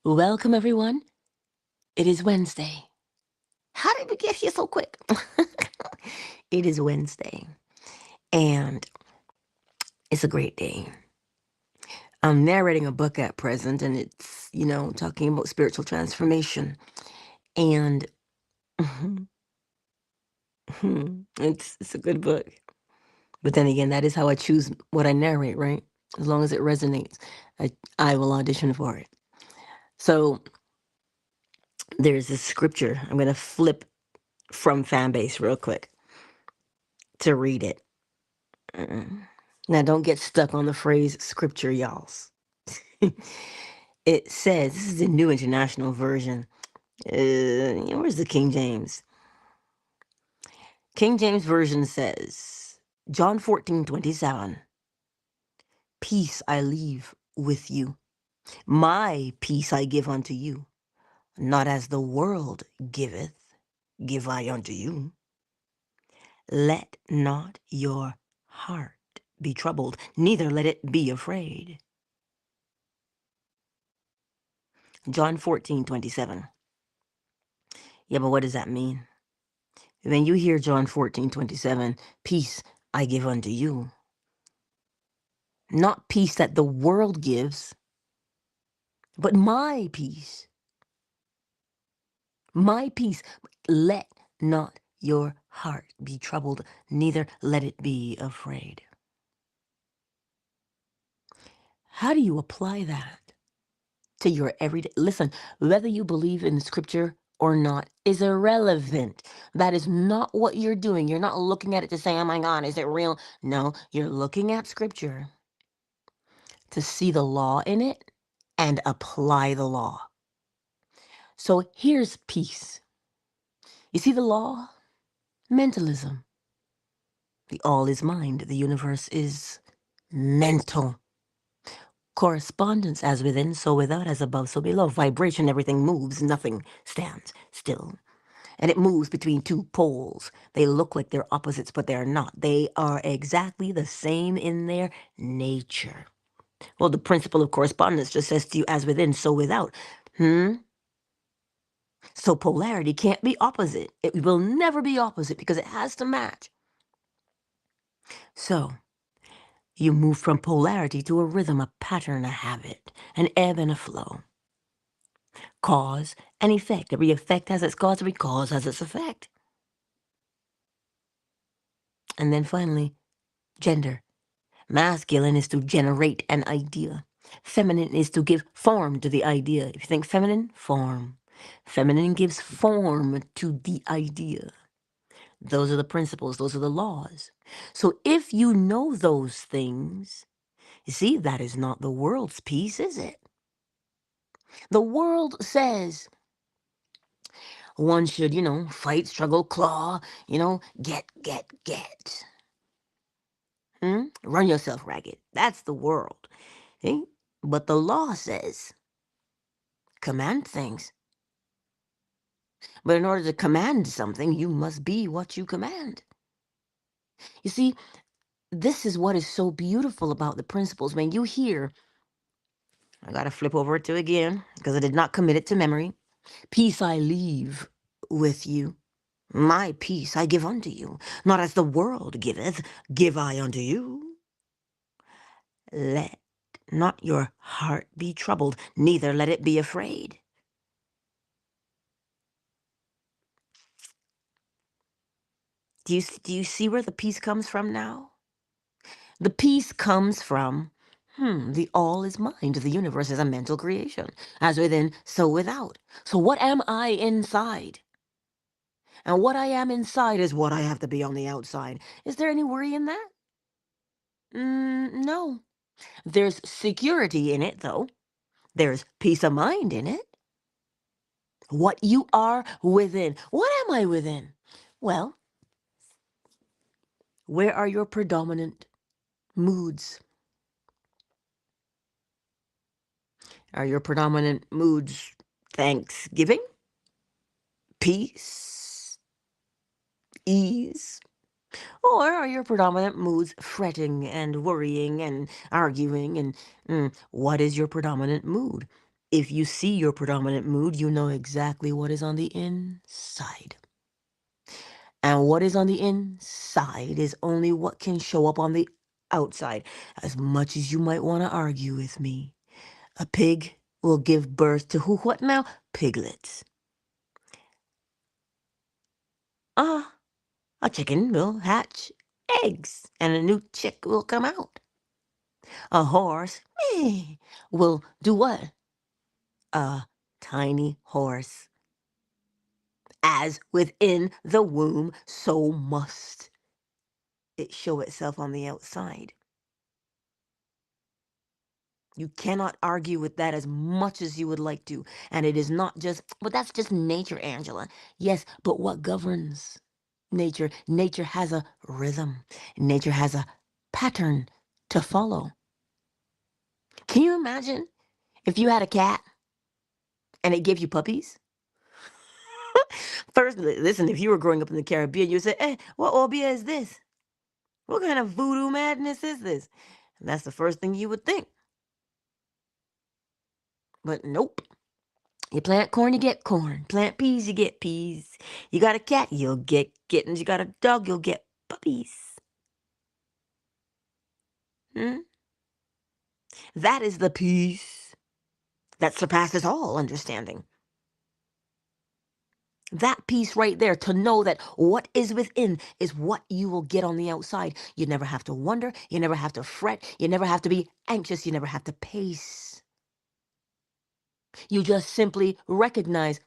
Welcome, everyone. It is Wednesday. How did we get here so quick? It is Wednesday, and it's a great day. I'm narrating a book at present, and it's, talking about spiritual transformation. And it's a good book. But then again, that is how I choose what I narrate, right? As long as it resonates, I will audition for it. So there's this scripture. I'm going to flip from Fanbase real quick to read it. Now, don't get stuck on the phrase scripture, y'all. It says, this is the New International Version. Where's the King James? King James Version says, John 14:27, peace I leave with you. My peace I give unto you. Not as the world giveth, give I unto you. Let not your heart be troubled, neither let it be afraid. John 14:27. Yeah, but what does that mean? When you hear John 14:27, peace I give unto you. Not peace that the world gives, but my peace. My peace. Let not your heart be troubled, neither let it be afraid. How do you apply that to your everyday? Listen, whether you believe in scripture or not is irrelevant. That is not what you're doing. You're not looking at it to say, oh my God, is it real? No, you're looking at scripture to see the law in it and apply the law. So here's peace. You see the law? Mentalism. The all is mind. The universe is mental. Correspondence as within, so without, as above, so below. Vibration, everything moves, nothing stands still. And it moves between two poles. They look like they're opposites, but they're not. They are exactly the same in their nature. Well, the principle of correspondence just says to you, as within, so without. So polarity can't be opposite. It will never be opposite because it has to match. So you move from polarity to a rhythm, a pattern, a habit, an ebb and a flow. Cause and effect. Every effect has its cause, every cause has its effect. And then finally, gender. Masculine is to generate an idea. Feminine is to give form to the idea. If you think feminine, form. Feminine gives form to the idea. Those are the principles. Those are the laws. So if you know those things, you see, that is not the world's peace, is it? The world says one should, fight, struggle, claw, get. Run yourself ragged. That's the world. See? But the law says command things. But in order to command something, you must be what you command. You see, this is what is so beautiful about the principles. When you hear, I got to flip over it to again because I did not commit it to memory. Peace I leave with you. My peace I give unto you. Not as the world giveth, give I unto you. Let not your heart be troubled, neither let it be afraid. Do you see where the peace comes from now? The peace comes from, the all is mind. The universe is a mental creation. As within, so without. So what am I inside? And what I am inside is what I have to be on the outside. Is there any worry in that? No. There's security in it, though. There's peace of mind in it. What you are within. What am I within? Well, where are your predominant moods? Are your predominant moods Thanksgiving, peace, ease? Or are your predominant moods fretting and worrying and arguing? And what is your predominant mood? If you see your predominant mood, you know exactly what is on the inside. And what is on the inside is only what can show up on the outside. As much as you might want to argue with me, a pig will give birth to who, what now? Piglets. Ah, a chicken will hatch eggs and a new chick will come out. A horse will do what? A tiny horse. As within the womb, so must it show itself on the outside. You cannot argue with that as much as you would like to. And it is not just, but that's just nature, Angela. Yes, but what governs nature? Nature has a rhythm, nature has a pattern to follow. Can you imagine if you had a cat and it gave you puppies? First, listen, if you were growing up in the Caribbean, you'd say, hey, what obia is this? What kind of voodoo madness is this? And that's the first thing you would think. But nope. You plant corn, you get corn. Plant peas, you get peas. You got a cat, you'll get kittens. You got a dog, you'll get puppies. Hmm? That is the peace that surpasses all understanding. That piece right there, to know that what is within is what you will get on the outside. You never have to wonder. You never have to fret. You never have to be anxious. You never have to pace. You just simply recognize,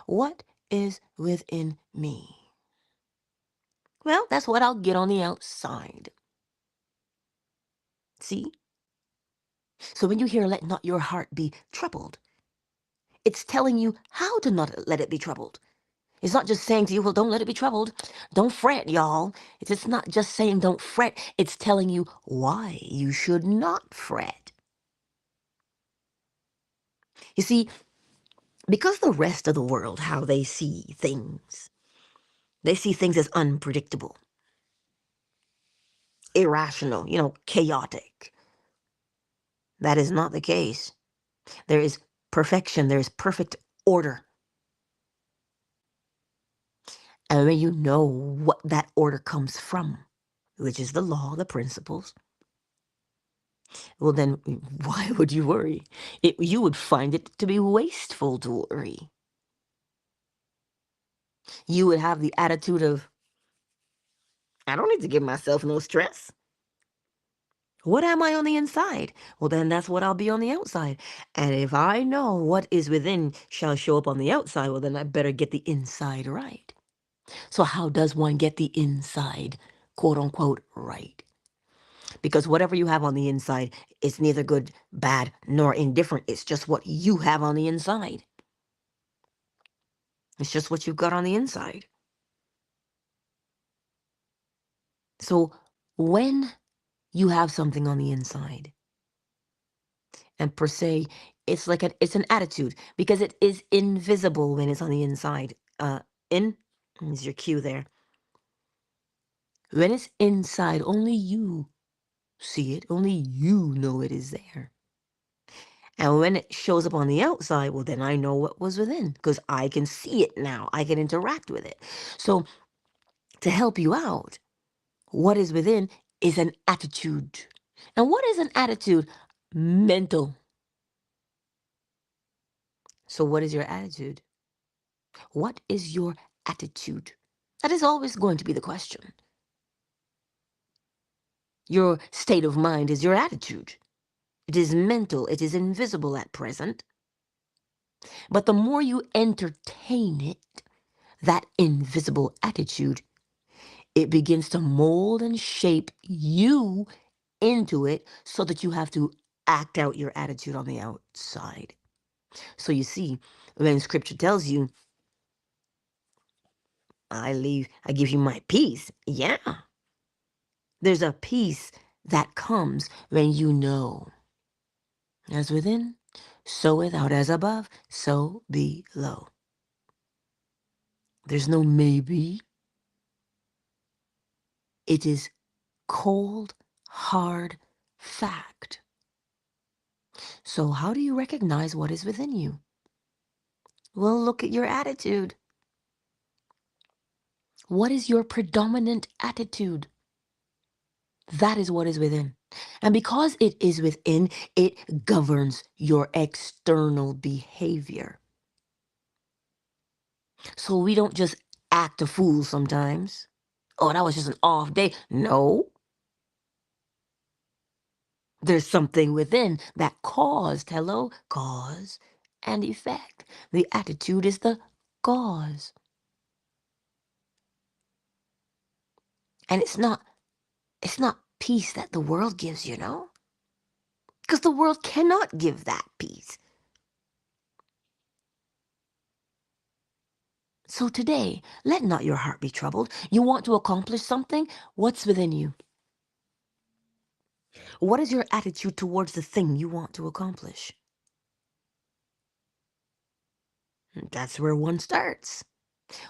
what is within me? Well, that's what I'll get on the outside. See? So when you hear let not your heart be troubled, it's telling you how to not let it be troubled. It's not just saying to you, well, don't let it be troubled. Don't fret, y'all. It's not just saying don't fret. It's telling you why you should not fret. You see, because the rest of the world, how they see things as unpredictable, irrational, chaotic. That is not the case. There is perfection. There is perfect order. And when you know what that order comes from, which is the law, the principles, well, then why would you worry? You would find it to be wasteful to worry. You would have the attitude of, I don't need to give myself no stress. What am I on the inside? Well, then that's what I'll be on the outside. And if I know what is within shall show up on the outside, well, then I better get the inside right. So how does one get the inside, quote unquote, right? Because whatever you have on the inside is neither good, bad, nor indifferent. It's just what you have on the inside. It's just what you've got on the inside. So when you have something on the inside, and per se, it's an attitude because it is invisible when it's on the inside. In is your cue there. When it's inside, only you see it. Only you know it is there. And when it shows up on the outside, well, then I know what was within because I can see it now. I can interact with it. So to help you out, what is within is an attitude. And what is an attitude? Mental. So what is your attitude? What is your attitude? That is always going to be the question. Your state of mind is your attitude. It is mental. It is invisible at present. But the more you entertain it, that invisible attitude, it begins to mold and shape you into it so that you have to act out your attitude on the outside. So you see, when scripture tells you, I give you my peace. Yeah. There's a peace that comes when you know. As within, so without, as above, so below. There's no maybe. It is cold, hard fact. So, how do you recognize what is within you? Well, look at your attitude. What is your predominant attitude? That is what is within. And because it is within, it governs your external behavior. So we don't just act a fool sometimes. Oh, that was just an off day. No, there's something within that caused, hello, cause and effect. The attitude is the cause. And it's not peace that the world gives, because the world cannot give that peace. So today, let not your heart be troubled. You want to accomplish something? What's within you? What is your attitude towards the thing you want to accomplish? That's where one starts.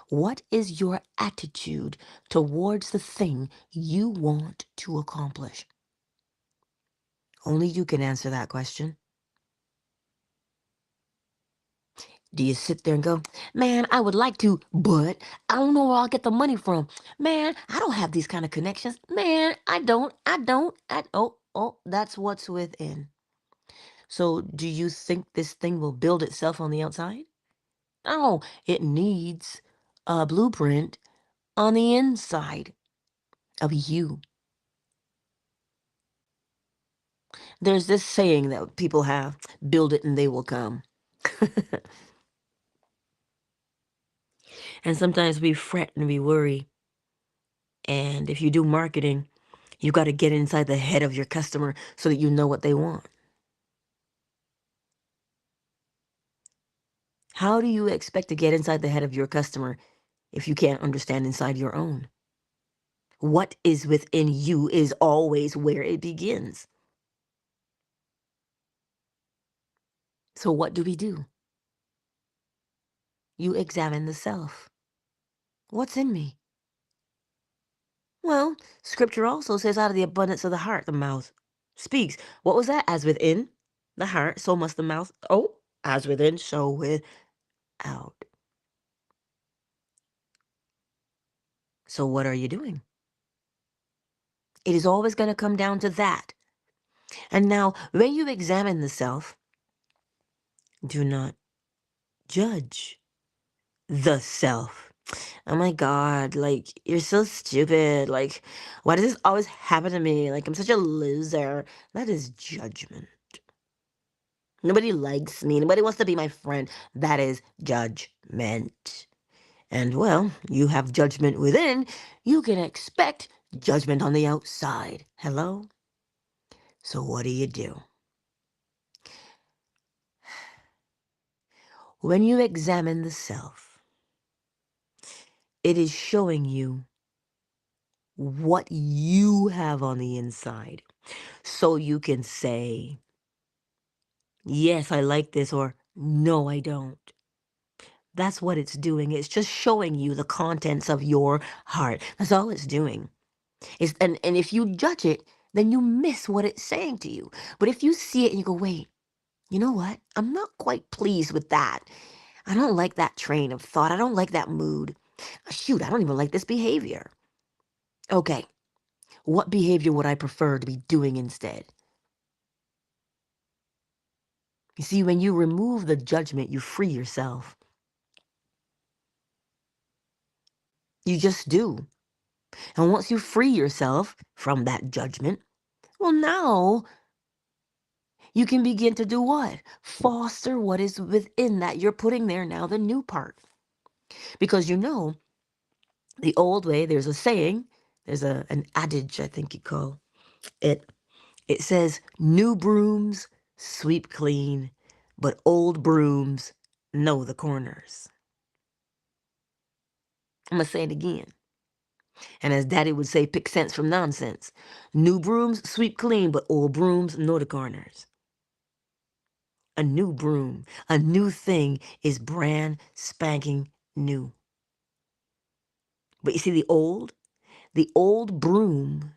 What is your attitude towards the thing you want to accomplish? Only you can answer that question. Do you sit there and go, man, I would like to, but I don't know where I'll get the money from. Man, I don't have these kind of connections. Man, oh, that's what's within. So do you think this thing will build itself on the outside? No, it needs a blueprint on the inside of you. There's this saying that people have, build it and they will come. And sometimes we fret and we worry. And if you do marketing, you got to get inside the head of your customer so that you know what they want. How do you expect to get inside the head of your customer if you can't understand inside your own? What is within you is always where it begins. So what do we do? You examine the self. What's in me? Well, scripture also says out of the abundance of the heart, the mouth speaks. What was that? As within the heart, so must the mouth. Oh, as within, so without. So what are you doing? It is always going to come down to that. And now, when you examine the self, do not judge the self. Oh my God, like, you're so stupid. Like, why does this always happen to me? Like, I'm such a loser. That is judgment. Nobody likes me. Nobody wants to be my friend. That is judgment. And well, you have judgment within. You can expect judgment on the outside. Hello? So what do? When you examine the self, it is showing you what you have on the inside. So you can say, yes, I like this, or no, I don't. That's what it's doing. It's just showing you the contents of your heart. That's all it's doing. And if you judge it, then you miss what it's saying to you. But if you see it and you go, wait, you know what? I'm not quite pleased with that. I don't like that train of thought. I don't like that mood. Shoot, I don't even like this behavior. Okay, what behavior would I prefer to be doing instead? You see, when you remove the judgment, you free yourself. You just do. And once you free yourself from that judgment, well, now you can begin to do what? Foster what is within that you're putting there now, the new part. Because the old way, there's a saying, there's an adage, I think you call it. It says, new brooms sweep clean, but old brooms know the corners. I'm going to say it again. And as Daddy would say, pick sense from nonsense. New brooms sweep clean, but old brooms know the corners. A new broom, a new thing is brand spanking new. But you see, the old broom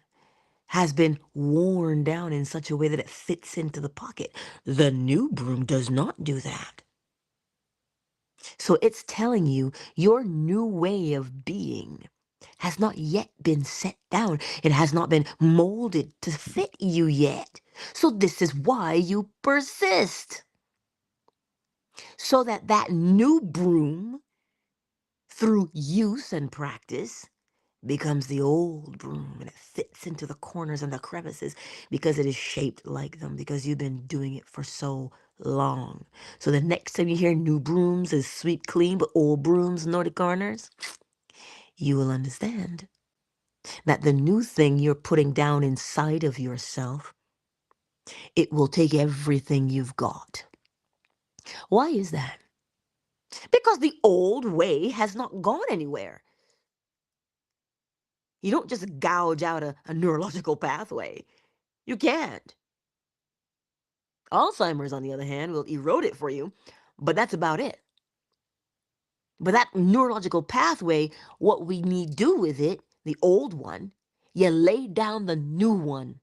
has been worn down in such a way that it fits into the pocket. The new broom does not do that. So it's telling you your new way of being has not yet been set down. It has not been molded to fit you yet. So this is why you persist. So that that new broom, through use and practice, becomes the old broom and it fits into the corners and the crevices because it is shaped like them, because you've been doing it for so long. So the next time you hear new brooms is sweep clean, but old brooms know the corners, you will understand that the new thing you're putting down inside of yourself, it will take everything you've got. Why is that? Because the old way has not gone anywhere. You don't just gouge out a neurological pathway. You can't. Alzheimer's, on the other hand, will erode it for you, but that's about it. But that neurological pathway, what we need do with it, the old one, you lay down the new one.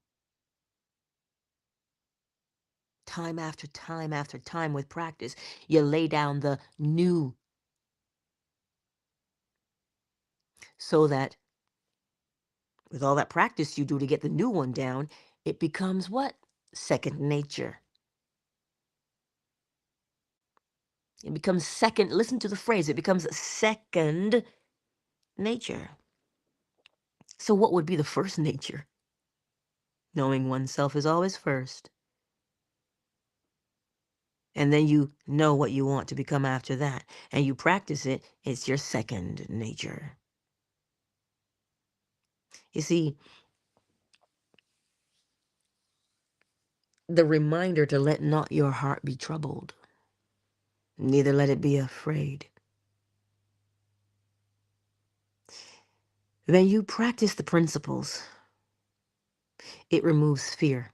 Time after time after time with practice, you lay down the new so that with all that practice you do to get the new one down, it becomes what? Second nature. It becomes second, listen to the phrase, it becomes second nature. So what would be the first nature? Knowing oneself is always first. And then you know what you want to become after that. And you practice it, it's your second nature. You see, the reminder to let not your heart be troubled, neither let it be afraid. When you practice the principles, it removes fear.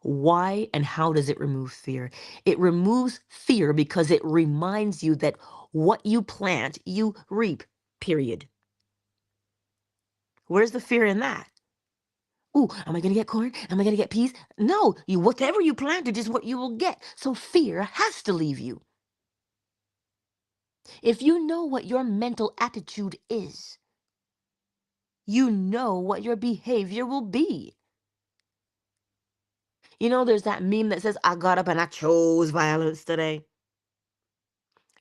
Why and how does it remove fear? It removes fear because it reminds you that what you plant, you reap, period. Where's the fear in that? Ooh, am I going to get corn? Am I going to get peas? No, whatever you planted is what you will get. So fear has to leave you. If you know what your mental attitude is, you know what your behavior will be. You know, there's that meme that says, I got up and I chose violence today.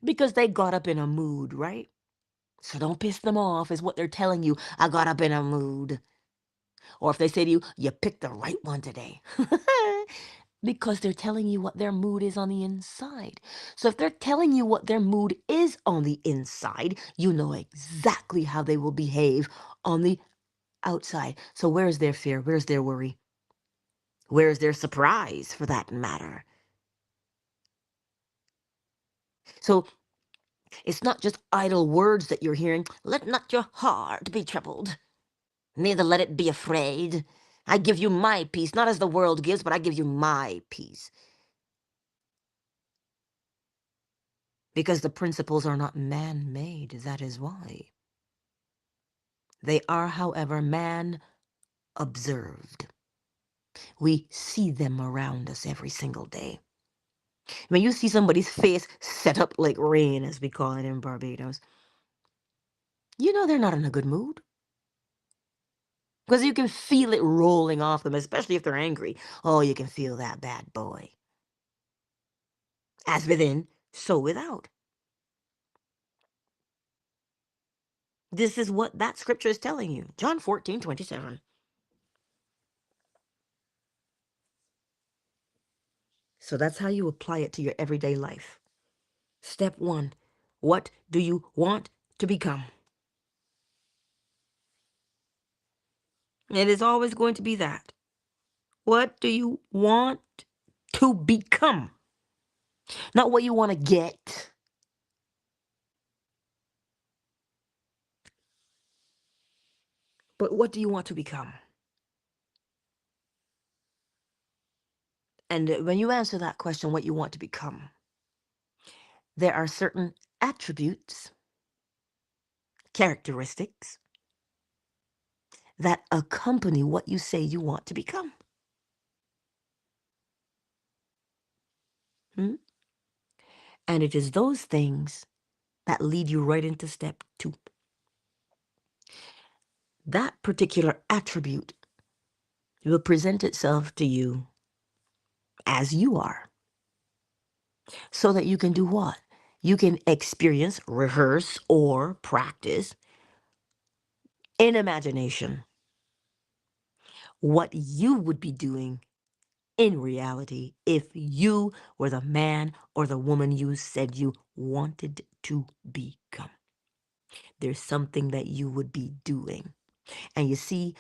Because they got up in a mood, right? So don't piss them off, is what they're telling you. I got up in a mood. Or if they say to you, you picked the right one today. Because they're telling you what their mood is on the inside. So if they're telling you what their mood is on the inside, you know exactly how they will behave on the outside. So where's their fear? Where's their worry? Where's their surprise, for that matter? So it's not just idle words that you're hearing. Let not your heart be troubled, neither let it be afraid. I give you my peace, not as the world gives, but I give you my peace. Because the principles are not man-made, that is why. They are, however, man-observed. We see them around us every single day. When you see somebody's face set up like rain, as we call it in Barbados, you know they're not in a good mood. Because you can feel it rolling off them, especially if they're angry. Oh, you can feel that bad boy. As within, so without. This is what that scripture is telling you. John 14:27. So that's how you apply it to your everyday life. Step one, what do you want to become? It is always going to be that. What do you want to become? Not what you want to get. But what do you want to become? And when you answer that question, what you want to become, there are certain attributes, characteristics that accompany what you say you want to become. Hmm? And it is those things that lead you right into step two. That particular attribute will present itself to you as you are, so that you can do what? You can experience, rehearse, or practice in imagination what you would be doing in reality if you were the man or the woman you said you wanted to become. There's something that you would be doing. And you see,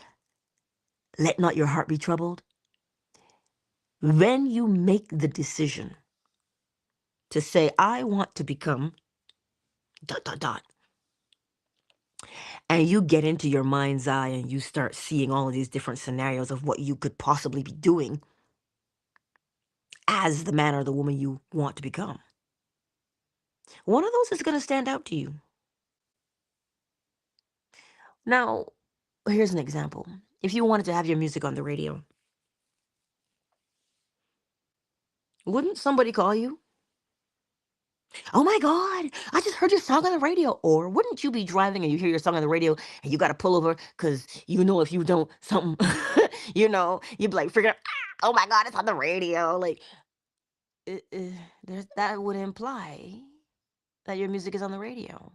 let not your heart be troubled. When you make the decision to say, I want to become dot, dot, dot, and you get into your mind's eye and you start seeing all of these different scenarios of what you could possibly be doing as the man or the woman you want to become, one of those is going to stand out to you. Now, here's an example. If you wanted to have your music on the radio, wouldn't somebody call you? Oh my God, I just heard your song on the radio. Or wouldn't you be driving and you hear your song on the radio and you got to pull over because you know if you don't, something, you'd be like, figure, oh my God, it's on the radio. Like, that would imply that your music is on the radio.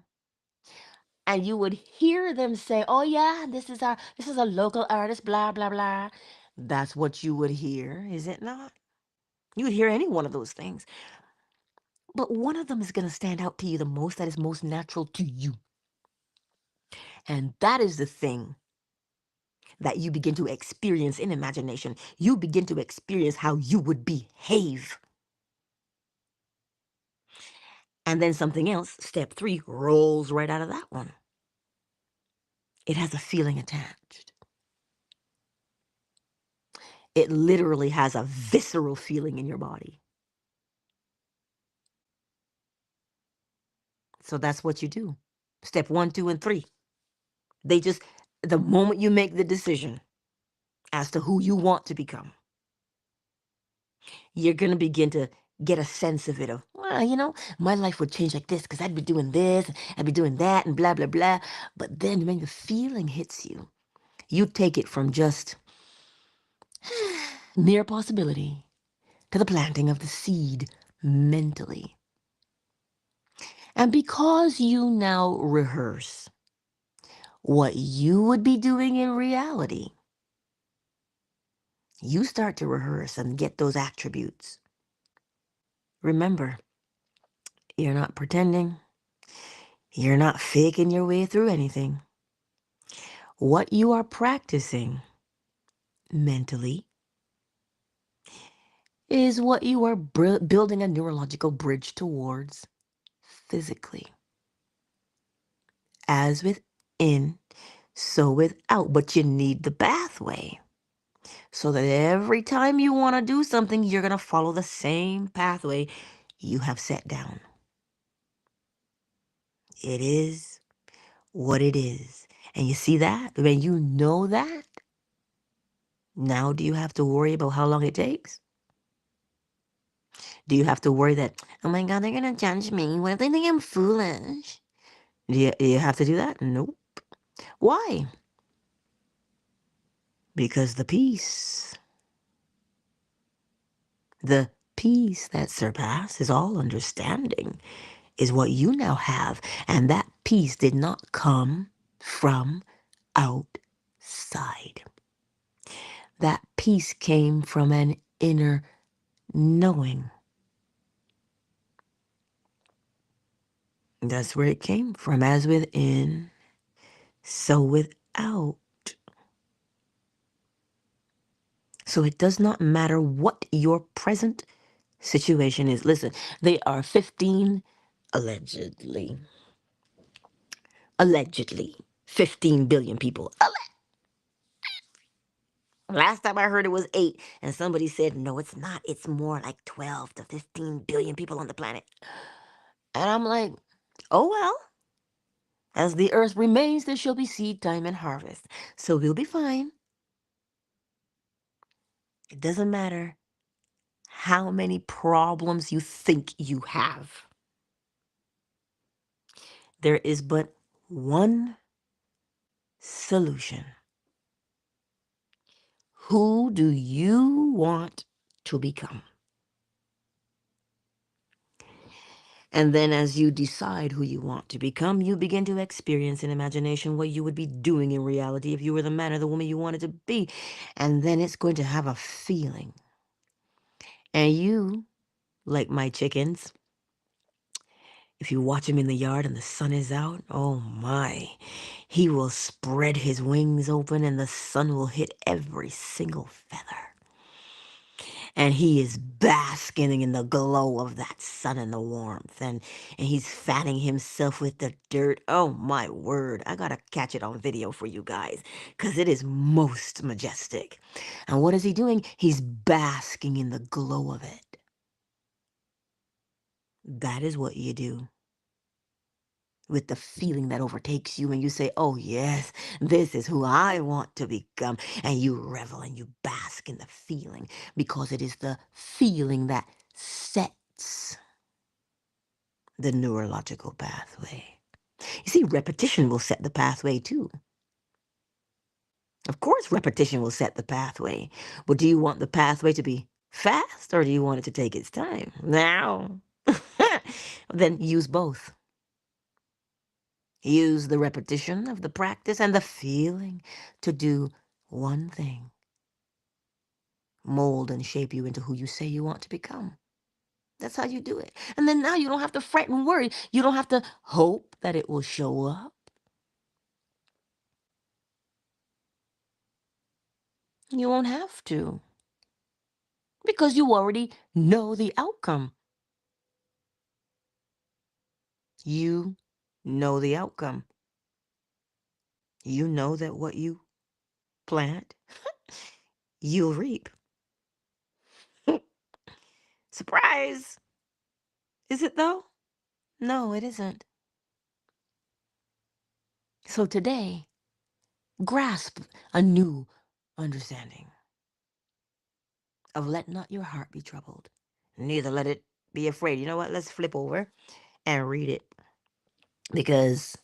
And you would hear them say, oh yeah, this is a local artist, blah, blah, blah. That's what you would hear, is it not? You would hear any one of those things. But one of them is going to stand out to you the most, that is most natural to you. And that is the thing that you begin to experience in imagination. You begin to experience how you would behave. And then something else, step three, rolls right out of that one. It has a feeling attached. It literally has a visceral feeling in your body. So that's what you do. Step one, two, and three. The moment you make the decision as to who you want to become, you're going to begin to get a sense of it of, well, my life would change like this because I'd be doing this, I'd be doing that, and blah, blah, blah. But then when the feeling hits you, you take it from just near possibility to the planting of the seed mentally. And because you now rehearse what you would be doing in reality, you start to rehearse and get those attributes. Remember, you're not pretending. You're not faking your way through anything. What you are practicing mentally is what you are building a neurological bridge towards physically. As within, so without. But you need the pathway so that every time you want to do something, you're going to follow the same pathway you have set down. It is what it is. And you see that? When you know that, now do you have to worry about how long it takes? Do you have to worry that, oh my God, they're going to judge me? What if they think I'm foolish? Do you have to do that? Nope. Why? Because the peace that surpasses all understanding is what you now have. And that peace did not come from outside. That peace came from an inner knowing. That's where it came from. As within, so without. So it does not matter what your present situation is. Listen, they are 15, allegedly, 15 billion people. Last time I heard it was 8, and somebody said, no, it's not. It's more like 12 to 15 billion people on the planet. And I'm like, oh, well, As the earth remains, there shall be seed time and harvest. So we'll be fine. It doesn't matter how many problems you think you have. There is but one solution. Who do you want to become? And then, as you decide who you want to become, you begin to experience in imagination what you would be doing in reality if you were the man or the woman you wanted to be. And then it's going to have a feeling. And you, like my chickens, if you watch him in the yard and the sun is out, oh my, he will spread his wings open and the sun will hit every single feather. And he is basking in the glow of that sun and the warmth. And he's fanning himself with the dirt. Oh my word, I gotta catch it on video for you guys, because it is most majestic. And what is he doing? He's basking in the glow of it. That is what you do with the feeling that overtakes you and you say, oh yes, this is who I want to become. And you revel and you bask in the feeling, because it is the feeling that sets the neurological pathway. You see, repetition will set the pathway too. Of course, repetition will set the pathway. But do you want the pathway to be fast, or do you want it to take its time? Now, then use both. Use the repetition of the practice and the feeling to do one thing. Mold and shape you into who you say you want to become. That's how you do it. And then now you don't have to fret and worry. You don't have to hope that it will show up. You won't have to, because you already know the outcome. You know the outcome. You know that what you plant, you'll reap. Surprise! Is it though? No, it isn't. So today, grasp a new understanding of let not your heart be troubled, neither let it be afraid. You know what? Let's flip over and read it, because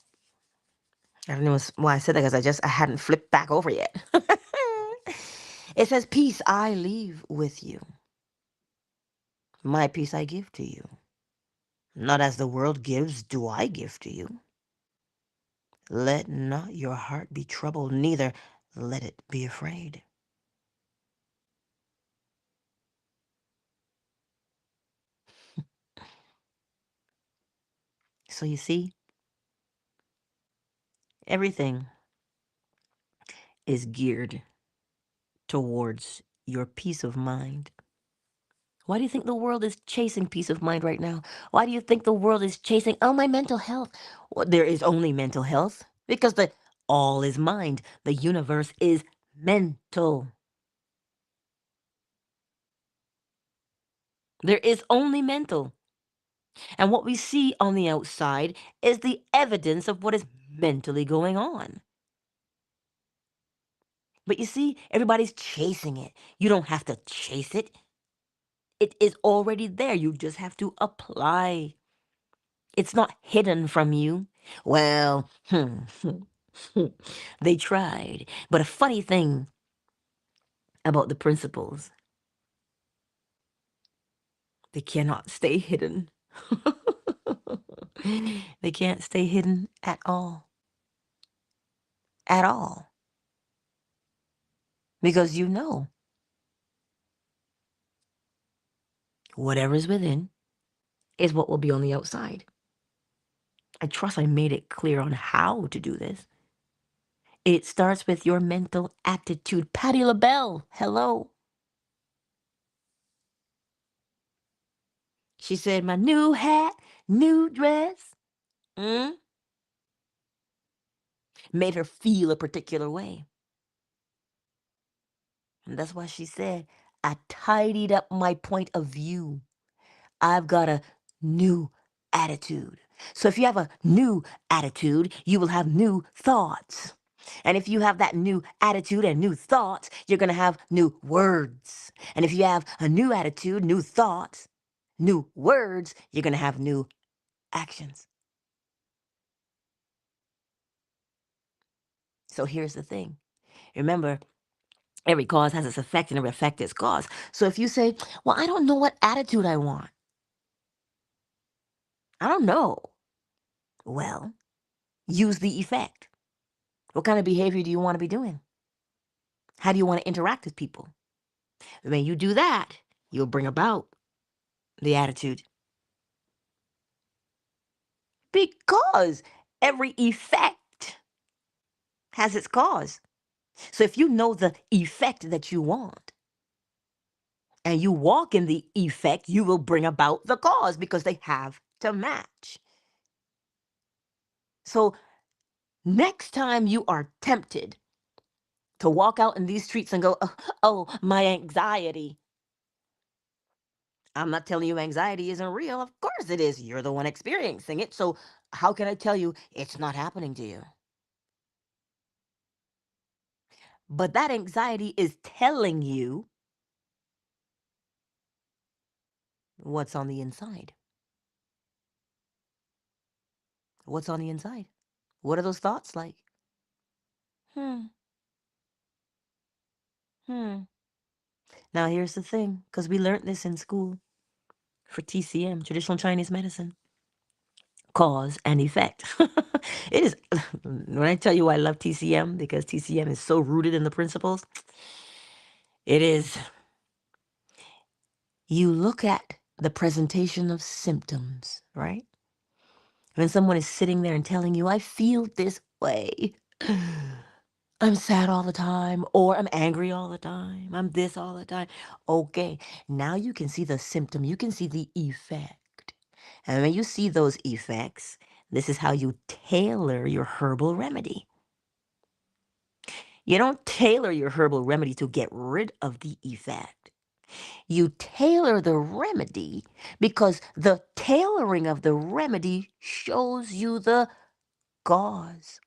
I don't know why I said that, because I hadn't flipped back over yet. It says, peace I leave with you. My peace I give to you. Not as the world gives, do I give to you. Let not your heart be troubled, neither let it be afraid. So you see, everything is geared towards your peace of mind. Why do you think the world is chasing peace of mind right now? Why do you think the world is chasing, oh, my mental health? Well, there is only mental health, because the all is mind. The universe is mental. There is only mental. And what we see on the outside is the evidence of what is mentally going on. But you see, everybody's chasing it. You don't have to chase it. It is already there. You just have to apply. It's not hidden from you. Well, they tried. But a funny thing about the principles, they cannot stay hidden. They can't stay hidden at all. At all. Because you know, whatever's within is what will be on the outside. I trust I made it clear on how to do this. It starts with your mental attitude. Patti LaBelle, hello. She said, my new hat, new dress, made her feel a particular way. And that's why she said, I tidied up my point of view. I've got a new attitude. So if you have a new attitude, you will have new thoughts. And if you have that new attitude and new thoughts, you're going to have new words. And if you have a new attitude, new thoughts, new words, you're going to have new actions. So here's the thing. Remember, every cause has its effect and every effect its cause. So if you say, well, I don't know what attitude I want. I don't know. Well, use the effect. What kind of behavior do you want to be doing? How do you want to interact with people? When you do that, you'll bring about the attitude. Because every effect has its cause. So if you know the effect that you want and you walk in the effect, you will bring about the cause because they have to match. So next time you are tempted to walk out in these streets and go, oh, my anxiety. I'm not telling you anxiety isn't real. Of course it is. You're the one experiencing it. So how can I tell you it's not happening to you? But that anxiety is telling you what's on the inside. What's on the inside? What are those thoughts like? Hmm, hmm. Now here's the thing, because we learned this in school for TCM, traditional Chinese medicine. Cause and effect. It is, when I tell you I love TCM, because TCM is so rooted in the principles, it is, you look at the presentation of symptoms, right? When someone is sitting there and telling you, I feel this way. I'm sad all the time, or I'm angry all the time. I'm this all the time. Okay, now you can see the symptom. You can see the effect. And when you see those effects, this is how you tailor your herbal remedy. You don't tailor your herbal remedy to get rid of the effect. You tailor the remedy because the tailoring of the remedy shows you the cause.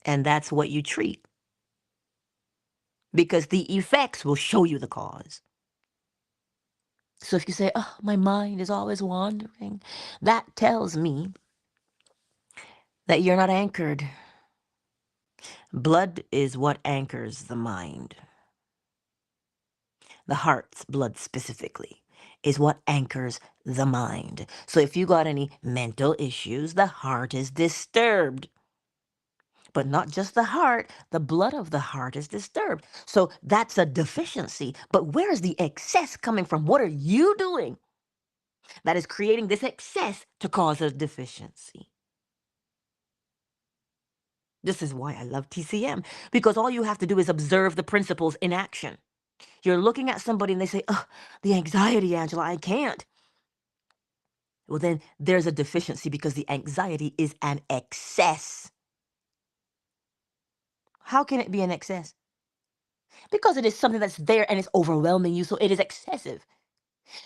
And that's what you treat because the effects will show you the cause. So if you say, oh, my mind is always wandering, that tells me that you're not anchored. Blood is what anchors the mind. The heart's blood specifically is what anchors the mind. So if you got any mental issues, the heart is disturbed. But not just the heart, the blood of the heart is disturbed. So that's a deficiency. But where is the excess coming from? What are you doing that is creating this excess to cause a deficiency? This is why I love TCM, because all you have to do is observe the principles in action. You're looking at somebody and they say, oh, the anxiety, Angela, I can't. Well, then there's a deficiency because the anxiety is an excess. How can it be an excess? Because it is something that's there and it's overwhelming you, so it is excessive.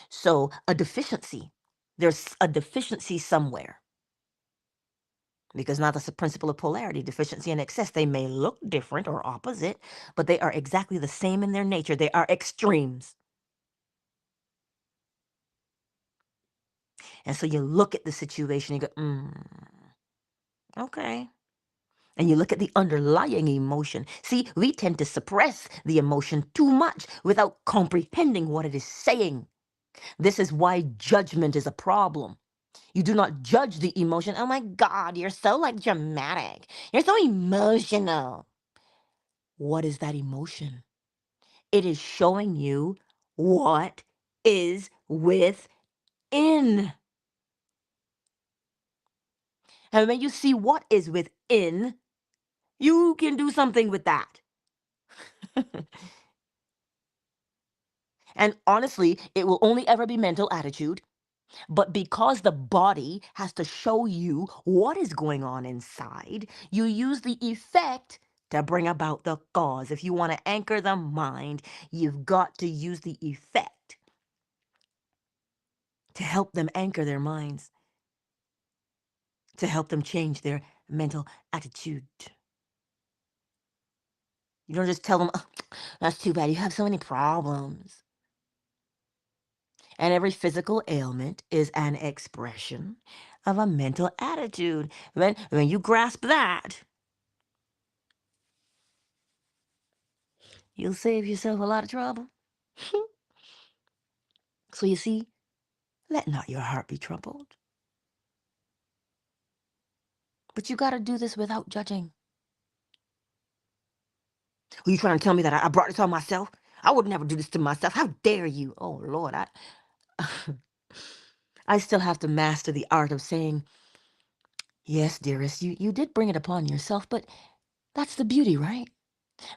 So a deficiency, there's a deficiency somewhere. Because now that's the principle of polarity, deficiency and excess. They may look different or opposite, but they are exactly the same in their nature. They are extremes. And so you look at the situation, you go, okay. And you look at the underlying emotion. See, we tend to suppress the emotion too much without comprehending what it is saying. This is why judgment is a problem. You do not judge the emotion. Oh my God, you're so like dramatic. You're so emotional. What is that emotion? It is showing you what is within. And when you see what is within, you can do something with that. And honestly, it will only ever be mental attitude. But because the body has to show you what is going on inside, you use the effect to bring about the cause. If you want to anchor the mind, you've got to use the effect. help them anchor their minds, to help them change their mental attitude. You don't just tell them, "Oh, that's too bad. You have so many problems." And every physical ailment is an expression of a mental attitude. When you grasp that, you'll save yourself a lot of trouble. So you see, let not your heart be troubled. But you got to do this without judging. Are you trying to tell me that I brought this on myself? I would never do this to myself. How dare you? Oh, Lord, I still have to master the art of saying, yes, dearest, you did bring it upon yourself, but that's the beauty, right?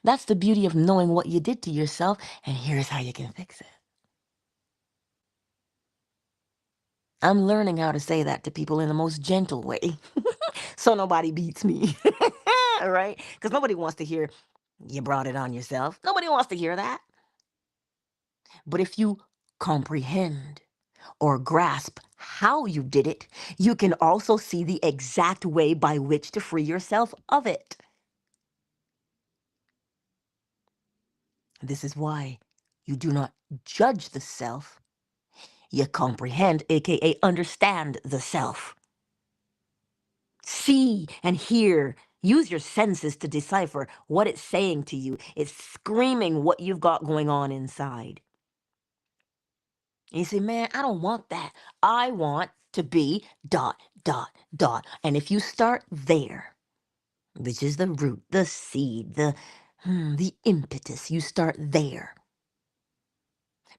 That's the beauty of knowing what you did to yourself, and here's how you can fix it. I'm learning how to say that to people in the most gentle way, so nobody beats me, right? Because nobody wants to hear, you brought it on yourself. Nobody wants to hear that. But if you comprehend or grasp how you did it, you can also see the exact way by which to free yourself of it. This is why you do not judge the self, you comprehend, aka understand the self. See and hear. Use your senses to decipher what it's saying to you. It's screaming what you've got going on inside. And you say, man, I don't want that. I want to be dot, dot, dot. And if you start there, which is the root, the seed, the impetus, you start there.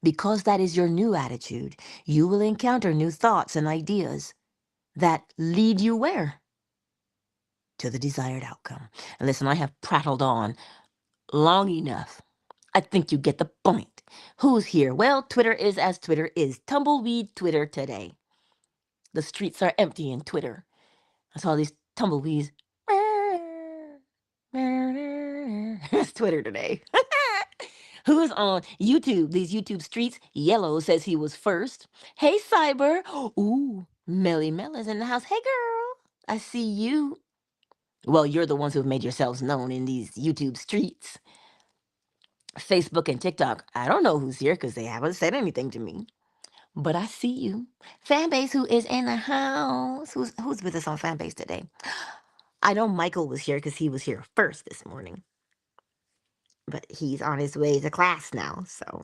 Because that is your new attitude, you will encounter new thoughts and ideas that lead you where? To the desired outcome. And listen, I have prattled on long enough. I think you get the point. Who's here? Well, Twitter is as Twitter is. Tumbleweed Twitter today. The streets are empty in Twitter. I saw these tumbleweeds. It's Twitter today. Who's on YouTube? These YouTube streets. Yellow says he was first. Hey, Cyber. Ooh, Melly Mella's in the house. Hey, girl. I see you. Well, you're the ones who've made yourselves known in these YouTube streets. Facebook and TikTok. I don't know who's here because they haven't said anything to me. But I see you. Fanbase who is in the house. Who's with us on Fanbase today? I know Michael was here because he was here first this morning. But he's on his way to class now. So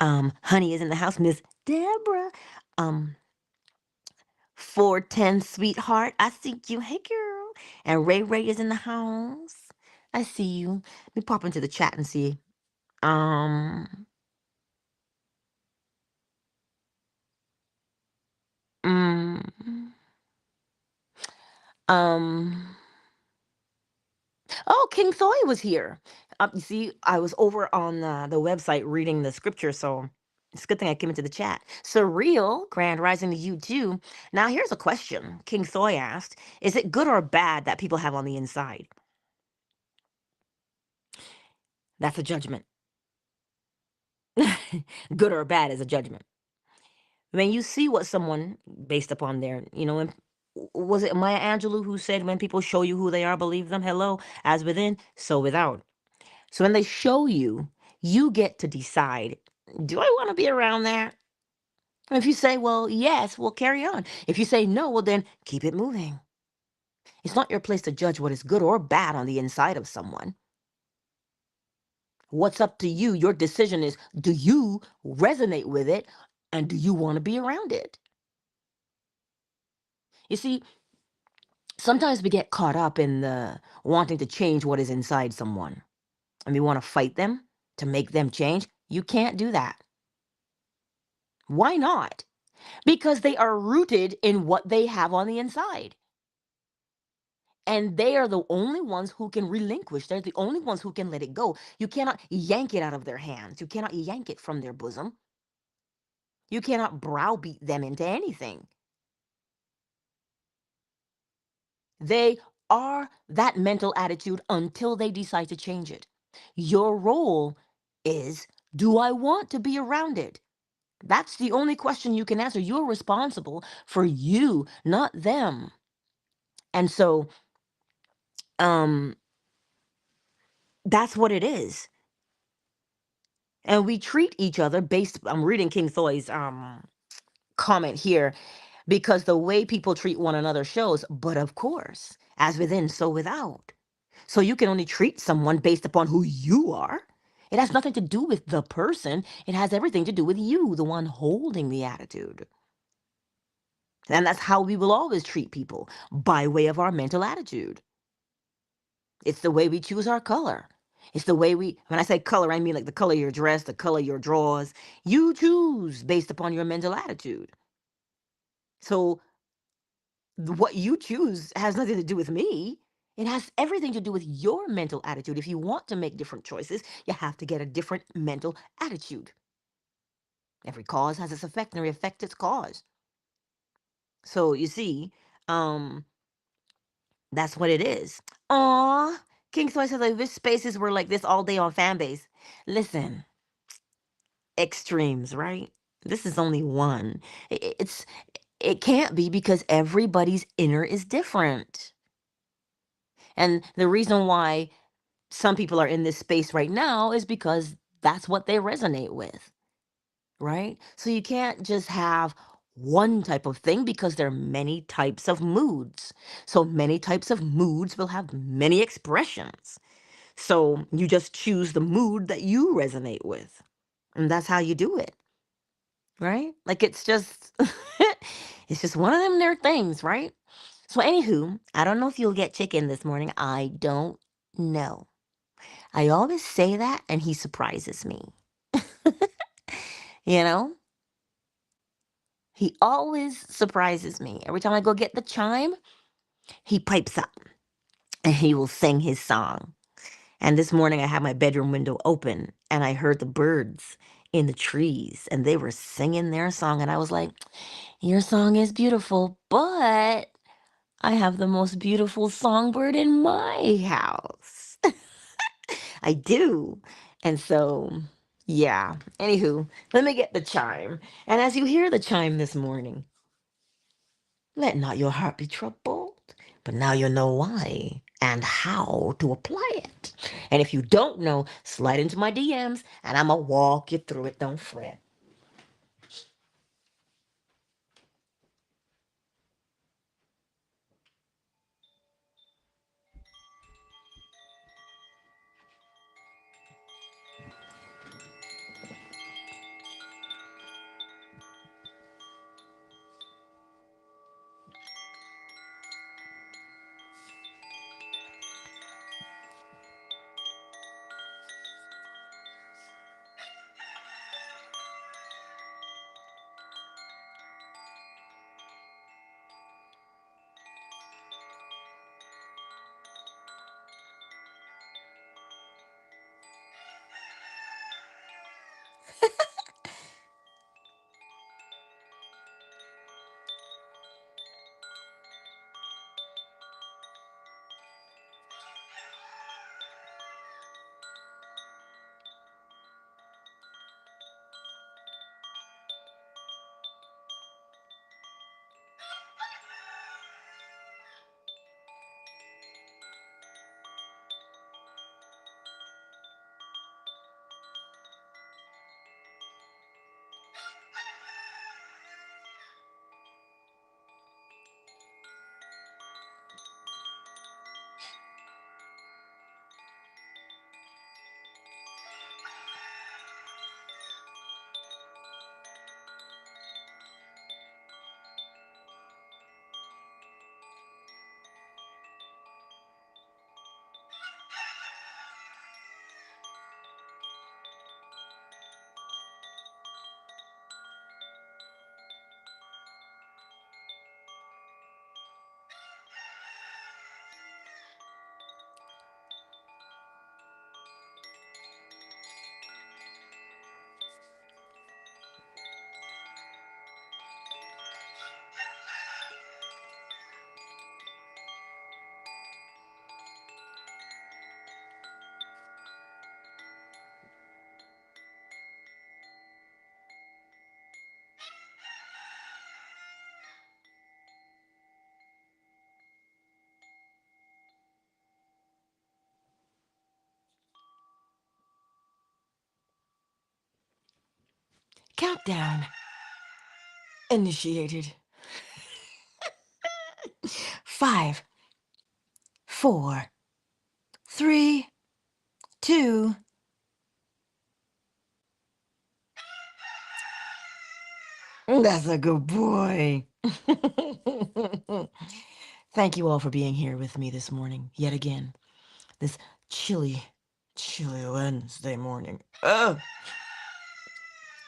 Honey is in the house. Miss Deborah. 410 sweetheart. I see you. Hey girl. And Ray Ray is in the house. I see you. Let me pop into the chat and see. Um mm, um Oh, King Thoy was here. You see, I was over on the website reading the scripture, so it's a good thing I came into the chat. Surreal, Grand Rising to you too. Now, here's a question King Thoy asked. Is it good or bad that people have on the inside? That's a judgment. Good or bad is a judgment. When you see what someone, based upon their, was it Maya Angelou who said, when people show you who they are, believe them? Hello, as within, so without. So when they show you, you get to decide, do I want to be around that? And if you say, well, yes, we'll carry on. If you say no, well, then keep it moving. It's not your place to judge what is good or bad on the inside of someone. What's up to you? Your decision is, do you resonate with it and do you want to be around it? You see, sometimes we get caught up in the wanting to change what is inside someone and we want to fight them to make them change. You can't do that. Why not? Because they are rooted in what they have on the inside. And they are the only ones who can relinquish. They're the only ones who can let it go. You cannot yank it out of their hands. You cannot yank it from their bosom. You cannot browbeat them into anything. They are that mental attitude until they decide to change it. Your role is, do I want to be around it? That's the only question you can answer. You're responsible for you, not them. And so, um, that's what it is. And we treat each other based, I'm reading King Thoy's comment here, because the way people treat one another shows, but of course, as within, so without. So you can only treat someone based upon who you are. It has nothing to do with the person. It has everything to do with you, the one holding the attitude. And that's how we will always treat people, by way of our mental attitude. It's the way we choose our color. It's the way when I say color, I mean like the color of your dress, the color of your drawers. You choose based upon your mental attitude. So what you choose has nothing to do with me. It has everything to do with your mental attitude. If you want to make different choices, you have to get a different mental attitude. Every cause has its effect, and every effect its cause. So you see, um, that's what it is. Aw, King Soy says I wish spaces were like this all day on Fanbase. Listen, extremes, right? This is only one. It can't be, because everybody's inner is different. And the reason why some people are in this space right now is because that's what they resonate with, right? So you can't just have one type of thing, because there are many types of moods. So many types of moods will have many expressions. So you just choose the mood that you resonate with. And that's how you do it, right? Like it's just it's just one of them there things, right? So anywho, I don't know if you'll get chicken this morning. I don't know. I always say that and he surprises me. You know? He always surprises me. Every time I go get the chime, he pipes up and he will sing his song. And this morning I had my bedroom window open and I heard the birds in the trees and they were singing their song. And I was like, your song is beautiful, but I have the most beautiful songbird in my house. I do. And so, yeah. Anywho, let me get the chime. And as you hear the chime this morning, let not your heart be troubled, but now you know why and how to apply it. And if you don't know, slide into my DMs and I'm going to walk you through it. Don't fret. Countdown initiated. 5, 4, 3, 2. That's a good boy. Thank you all for being here with me this morning, yet again. This chilly, chilly Wednesday morning. Oh,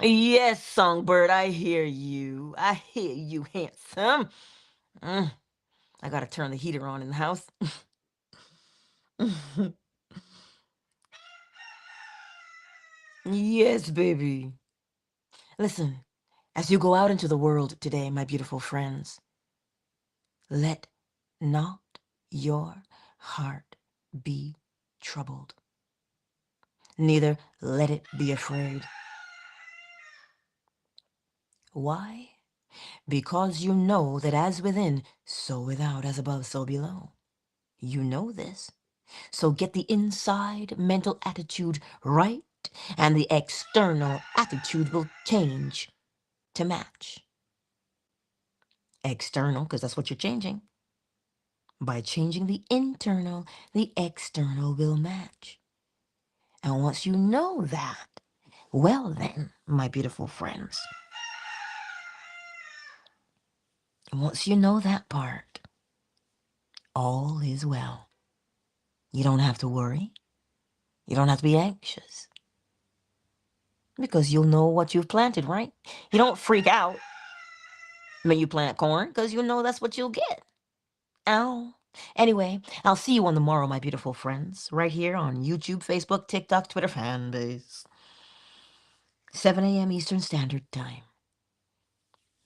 yes, Songbird, I hear you. I hear you, handsome. Mm, I gotta turn the heater on in the house. Yes, baby. Listen, as you go out into the world today, my beautiful friends, let not your heart be troubled. Neither let it be afraid. Why? Because you know that as within, so without, as above, so below. You know this. So get the inside mental attitude right, and the external attitude will change to match. External, because that's what you're changing. By changing the internal, the external will match. And once you know that, well then, my beautiful friends, once you know that part, all is well. You don't have to worry. You don't have to be anxious. Because you'll know what you've planted, right? You don't freak out when you plant corn, because you know that's what you'll get. Ow. Anyway, I'll see you on the morrow, my beautiful friends, right here on YouTube, Facebook, TikTok, Twitter fan base. 7 a.m. Eastern Standard Time.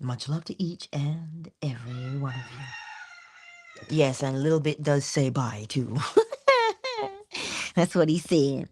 Much love to each and every one of you. Yes, and a little bit does say bye, too. That's what he said.